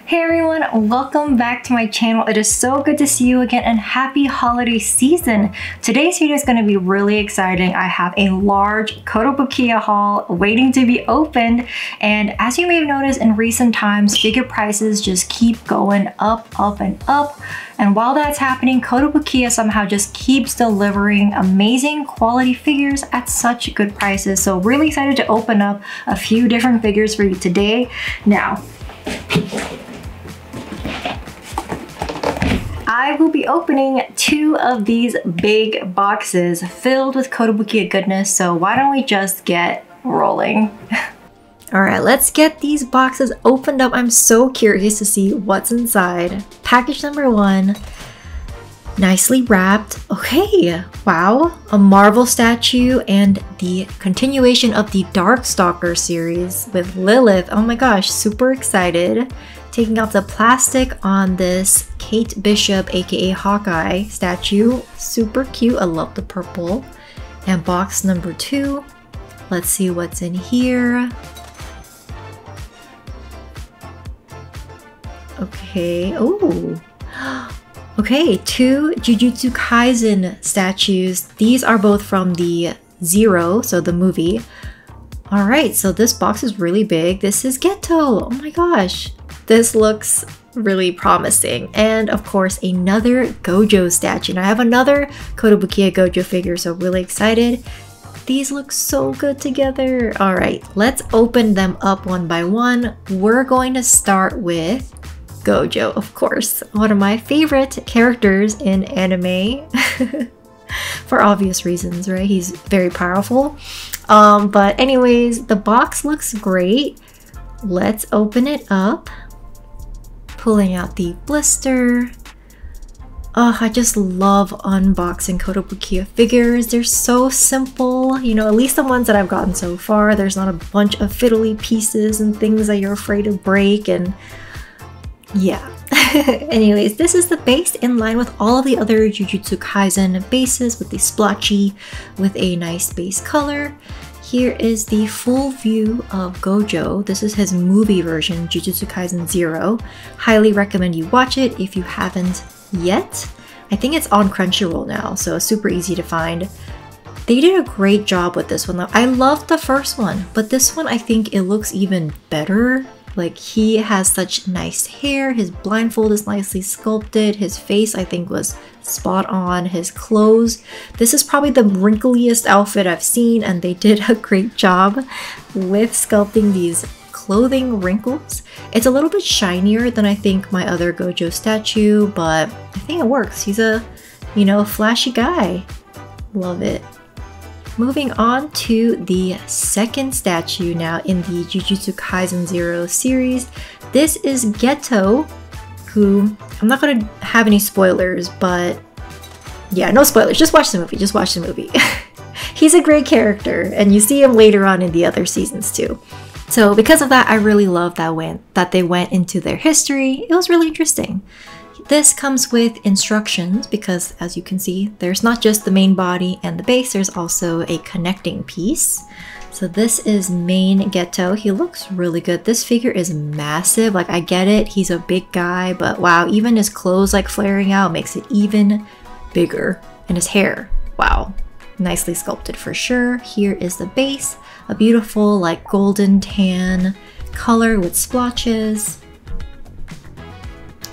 Hey everyone, welcome back to my channel. It is so good to see you again and happy holiday season. Today's video is going to be really exciting. I have a large Kotobukiya haul waiting to be opened, and as you may have noticed in recent times, figure prices just keep going up and up. And while that's happening, Kotobukiya somehow just keeps delivering amazing quality figures at such good prices. So really excited to open up a few different figures for you today. Now, I will be opening two of these big boxes filled with Kotobukiya goodness, so why don't we just get rolling? Alright, let's get these boxes opened up. I'm so curious to see what's inside. Package number one, nicely wrapped. Okay, wow, a Marvel statue and the continuation of the Darkstalkers series with Lilith. Oh my gosh, super excited. Taking off the plastic on this Kate Bishop aka Hawkeye statue. Super cute, I love the purple. And box number two, let's see what's in here. Okay, oh. Okay, two Jujutsu Kaisen statues. These are both from the Zero, so the movie. Alright, so this box is really big. This is Geto, oh my gosh. This looks really promising. And of course, another Gojo statue. Now I have another Kotobukiya Gojo figure, so really excited. These look so good together. All right, let's open them up one by one. We're going to start with Gojo, of course. One of my favorite characters in anime. For obvious reasons, right? He's very powerful. But anyways, the box looks great. Let's open it up. Pulling out the blister. Oh, I just love unboxing Kotobukiya figures. They're so simple, you know, at least the ones that I've gotten so far. There's not a bunch of fiddly pieces and things that you're afraid to break, and yeah. Anyways, this is the base in line with all of the other Jujutsu Kaisen bases with the splotchy with a nice base color. Here is the full view of Gojo. This is his movie version, Jujutsu Kaisen 0. Highly recommend you watch it if you haven't yet. I think it's on Crunchyroll now, so super easy to find. They did a great job with this one though. I loved the first one, but this one I think it looks even better. Like, he has such nice hair, his blindfold is nicely sculpted, his face I think was spot on, his clothes. This is probably the wrinkliest outfit I've seen, and they did a great job with sculpting these clothing wrinkles. It's a little bit shinier than I think my other Gojo statue, but I think it works. He's a, you know, flashy guy. Love it. Moving on to the second statue now in the Jujutsu Kaisen 0 series. This is Geto, who, I'm not going to have any spoilers, but yeah, no spoilers, just watch the movie, just watch the movie. He's a great character, and you see him later on in the other seasons too. So because of that, I really love that they went into their history. It was really interesting. This comes with instructions because, as you can see, there's not just the main body and the base, there's also a connecting piece. So this is main Geto. He looks really good. This figure is massive. Like, I get it, he's a big guy, but wow, even his clothes like flaring out makes it even bigger. And his hair, wow, nicely sculpted for sure. Here is the base, a beautiful like golden tan color with splotches.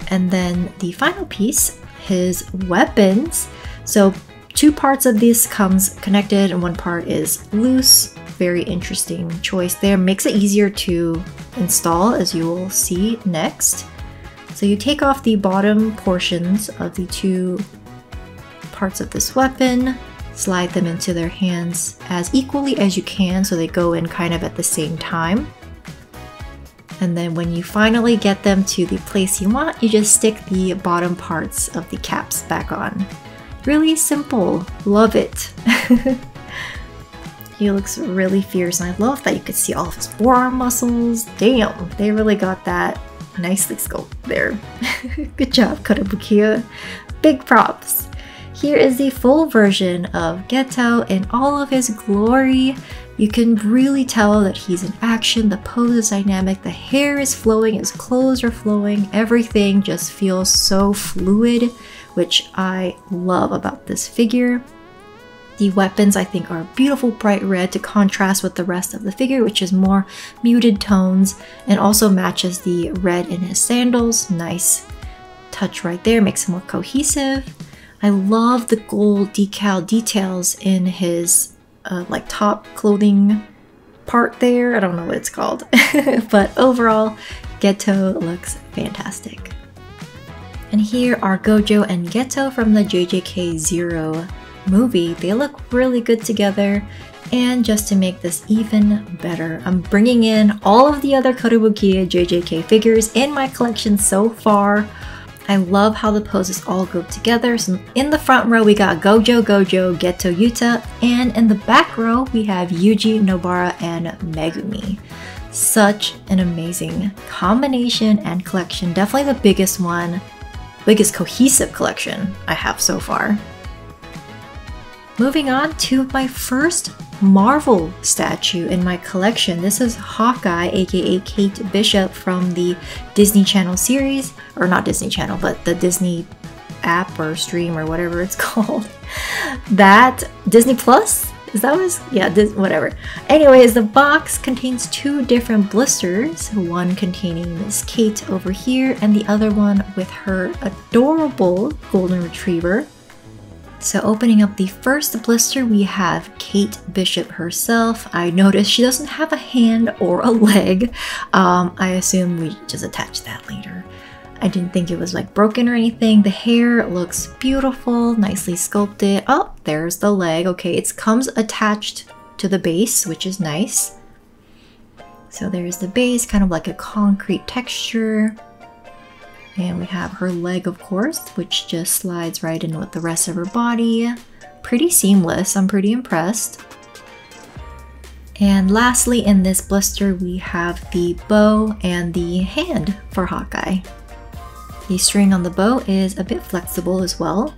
And then the final piece, his weapons. So two parts of this comes connected and one part is loose. Very interesting choice there. Makes it easier to install, as you will see next. So you take off the bottom portions of the two parts of this weapon, slide them into their hands as equally as you can so they go in kind of at the same time. And then when you finally get them to the place you want, you just stick the bottom parts of the caps back on. Really simple. Love it. He looks really fierce, and I love that you could see all of his forearm muscles. Damn, they really got that nicely sculpted there. Good job, Kotobukiya. Big props. Here is the full version of Geto in all of his glory. You can really tell that he's in action, the pose is dynamic, the hair is flowing, his clothes are flowing, everything just feels so fluid, which I love about this figure. The weapons I think are beautiful bright red to contrast with the rest of the figure, which is more muted tones, and also matches the red in his sandals. Nice touch right there, makes it more cohesive. I love the gold decal details in his like top clothing part there. I don't know what it's called, but overall, Geto looks fantastic. And here are Gojo and Geto from the JJK Zero movie. They look really good together, and just to make this even better, I'm bringing in all of the other Kotobukiya JJK figures in my collection so far. I love how the poses all go together. So in the front row we got Gojo, Geto, Yuta, and in the back row we have Yuji, Nobara, and Megumi. Such an amazing combination and collection. Definitely the biggest cohesive collection I have so far. Moving on to my first Marvel statue in my collection. This is Hawkeye, aka Kate Bishop from the Disney Channel series, or not Disney Channel, but the Disney app or stream or whatever it's called. That Disney Plus? Is that what it's? Yeah, whatever. Anyways, the box contains two different blisters, one containing Miss Kate over here and the other one with her adorable golden retriever. So opening up the first blister, we have Kate Bishop herself. I noticed she doesn't have a hand or a leg. I assume we just attach that later. I didn't think it was like broken or anything. The hair looks beautiful, nicely sculpted. Oh, there's the leg. Okay, it comes attached to the base, which is nice. So there's the base, kind of like a concrete texture. And we have her leg, of course, which just slides right in with the rest of her body. Pretty seamless, I'm pretty impressed. And lastly, in this blister, we have the bow and the hand for Hawkeye. The string on the bow is a bit flexible as well.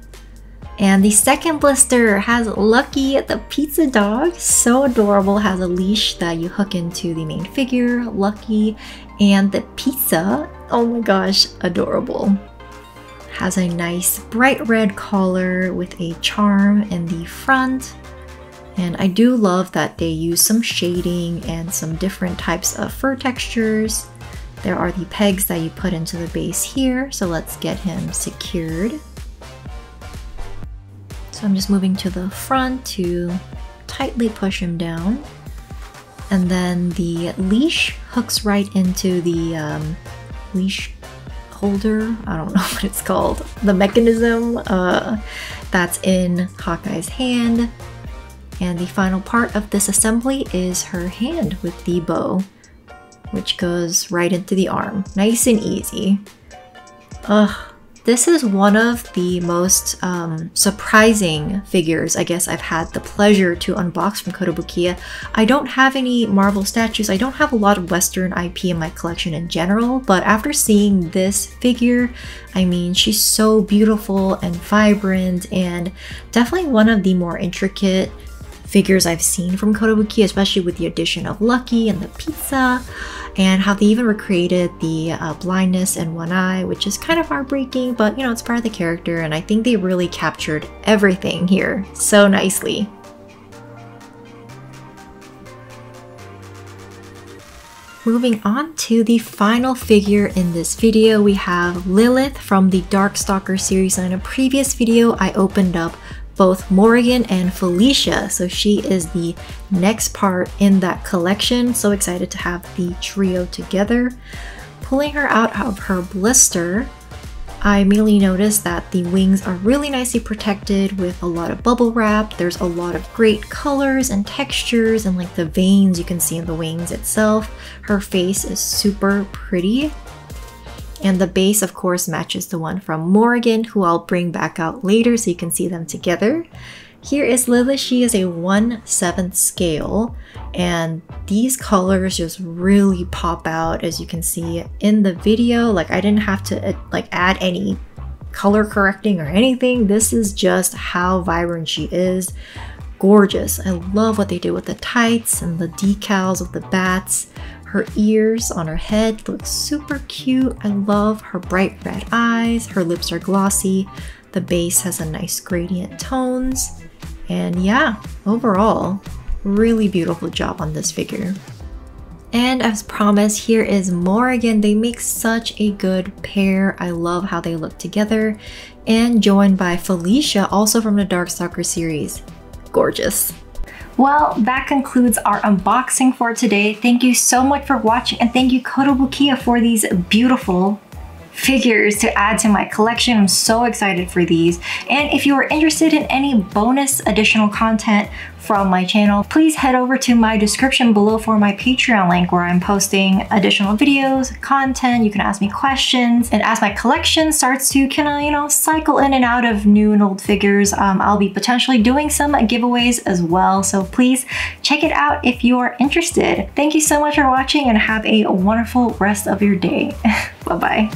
And the second blister has Lucky the pizza dog, so adorable, has a leash that you hook into the main figure, Lucky, and the pizza, oh my gosh, adorable. Has a nice bright red collar with a charm in the front. And I do love that they use some shading and some different types of fur textures. There are the pegs that you put into the base here, so let's get him secured. So I'm just moving to the front to tightly push him down. And then the leash hooks right into the leash holder. I don't know what it's called. The mechanism that's in Hawkeye's hand. And the final part of this assembly is her hand with the bow, which goes right into the arm. Nice and easy. This is one of the most surprising figures I guess I've had the pleasure to unbox from Kotobukiya. I don't have any Marvel statues. I don't have a lot of Western IP in my collection in general, but after seeing this figure, I mean, she's so beautiful and vibrant, and definitely one of the more intricate figures I've seen from Kotobukiya, especially with the addition of Lucky and the pizza, and how they even recreated the blindness in one eye, which is kind of heartbreaking, but you know, it's part of the character, and I think they really captured everything here so nicely. Moving on to the final figure in this video, we have Lilith from the Darkstalkers series, and in a previous video I opened up both Morrigan and Felicia, so she is the next part in that collection. So excited to have the trio together. Pulling her out of her blister, I immediately noticed that the wings are really nicely protected with a lot of bubble wrap. There's a lot of great colors and textures, and like the veins you can see in the wings itself. Her face is super pretty. And the base, of course, matches the one from Morrigan, who I'll bring back out later so you can see them together. Here is Lilith. She is a 1/7 scale, and these colors just really pop out, as you can see in the video. Like, I didn't have to like add any color correcting or anything. This is just how vibrant she is. gorgeous. I love what they did with the tights and the decals of the bats. Her ears on her head look super cute. I love her bright red eyes. Her lips are glossy. The base has a nice gradient tones. And yeah, overall, really beautiful job on this figure. And as promised, here is more. Again, they make such a good pair. I love how they look together. And joined by Felicia, also from the Darkstalkers series. Gorgeous. Well, that concludes our unboxing for today. Thank you so much for watching, and thank you Kotobukiya for these beautiful figures to add to my collection. I'm so excited for these. And if you are interested in any bonus additional content from my channel, please head over to my description below for my Patreon link, where I'm posting additional videos, content. You can ask me questions, and as my collection starts to kind of, cycle in and out of new and old figures, I'll be potentially doing some giveaways as well. So please check it out if you are interested. Thank you so much for watching, and have a wonderful rest of your day. Bye-bye.